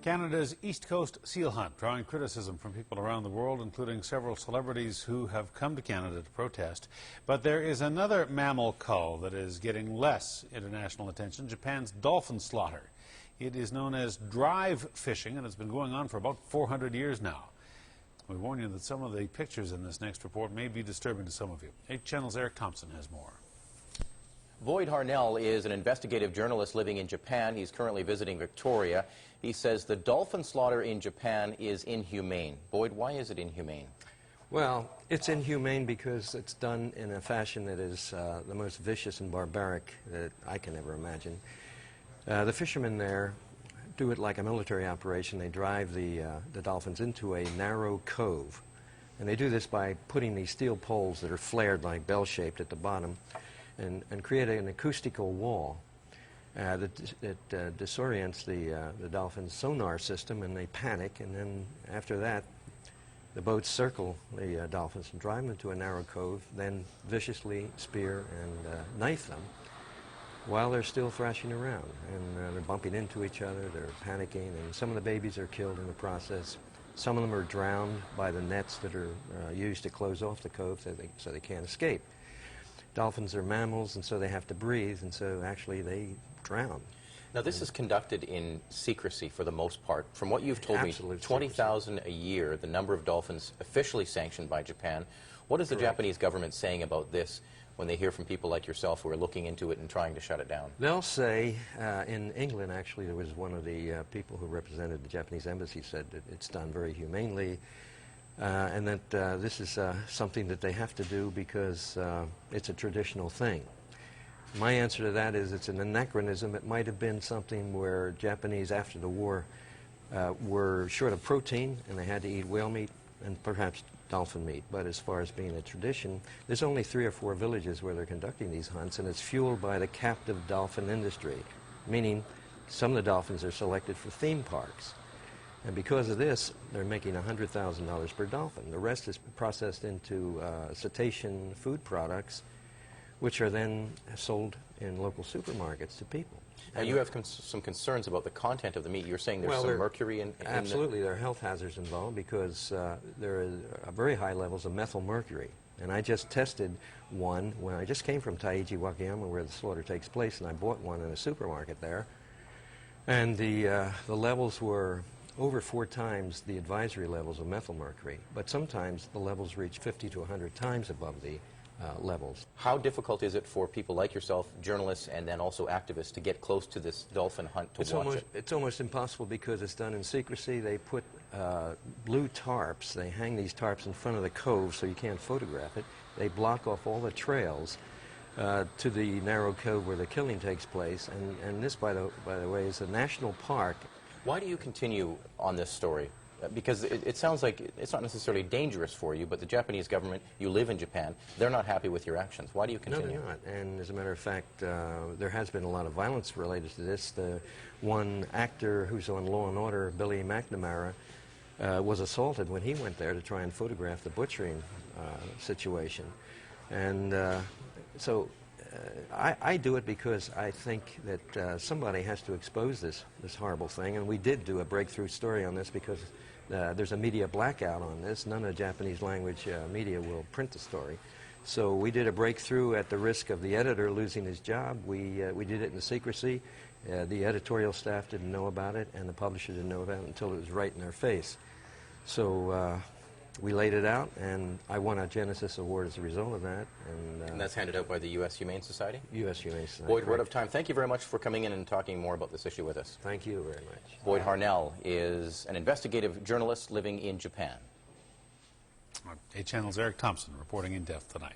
Canada's East Coast seal hunt drawing criticism from people around the world, including several celebrities who have come to Canada to protest. But there is another mammal cull that is getting less international attention, Japan's dolphin slaughter. It is known as drive fishing, and it's been going on for about 400 years now. We warn you that some of the pictures in this next report may be disturbing to some of you. 8 Channel's Eric Thompson has more. Boyd Harnell is an investigative journalist living in Japan. He's currently visiting Victoria. He says the dolphin slaughter in Japan is inhumane. Boyd, why is it inhumane? Well, it's inhumane because it's done in a fashion that is the most vicious and barbaric that I can ever imagine. The fishermen there do it like a military operation. They drive the dolphins into a narrow cove. And they do this by putting these steel poles that are flared like bell-shaped at the bottom and create an acoustical wall that disorients the dolphin's sonar system, and they panic. And then after that, the boats circle the dolphins and drive them into a narrow cove, then viciously spear and knife them while they're still thrashing around. And they're bumping into each other, they're panicking, and some of the babies are killed in the process. Some of them are drowned by the nets that are used to close off the cove so they can't escape. Dolphins are mammals, and so they have to breathe, and so actually they drown. Now, this is conducted in secrecy for the most part. From what you've told me, 20,000 a year, the number of dolphins officially sanctioned by Japan. What is the Japanese government saying about this when they hear from people like yourself who are looking into it and trying to shut it down? They'll say, in England actually, there was one of the people who represented the Japanese embassy said that it's done very humanely, and that this is something that they have to do because it's a traditional thing. My answer to that is it's an anachronism. It might have been something where Japanese after the war were short of protein and they had to eat whale meat and perhaps dolphin meat. But as far as being a tradition, there's only 3 or 4 villages where they're conducting these hunts, and it's fueled by the captive dolphin industry, meaning some of the dolphins are selected for theme parks. And because of this, they're making $100,000 per dolphin. The rest is processed into cetacean food products, which are then sold in local supermarkets to people. Now, you have some concerns about the content of the meat. You're saying there's some mercury in absolutely, there are health hazards involved because there are very high levels of methyl mercury. And I just tested one when I just came from Taiji, Wakayama, where the slaughter takes place, and I bought one in a supermarket there. And the levels were over 4 times the advisory levels of methyl mercury, but sometimes the levels reach 50 to 100 times above the levels. How difficult is it for people like yourself, journalists, and then also activists, to get close to this dolphin hunt to watch it? It's almost impossible because it's done in secrecy. They put blue tarps, they hang these tarps in front of the cove so you can't photograph it. They block off all the trails to the narrow cove where the killing takes place, and this, by the way, is a national park. Why do you continue on this story? Because it sounds like it's not necessarily dangerous for you, but the Japanese government, you live in Japan, they're not happy with your actions. Why do you continue? No, they're not. And as a matter of fact, there has been a lot of violence related to this. The one actor who's on Law and Order, Billy McNamara, was assaulted when he went there to try and photograph the butchering situation. And so I do it because I think that somebody has to expose this horrible thing, and we did do a breakthrough story on this because there's a media blackout on this. None of the Japanese language media will print the story. So we did a breakthrough at the risk of the editor losing his job. We did it in secrecy. The editorial staff didn't know about it, and the publisher didn't know about it until it was right in their face. So we laid it out, and I won a Genesis Award as a result of that. And that's handed out by the U.S. Humane Society? U.S. Humane Society. Boyd, we're out of time. Thank you very much for coming in and talking more about this issue with us. Thank you very much. Boyd Harnell is an investigative journalist living in Japan. 8 Channel's Eric Thompson reporting in depth tonight.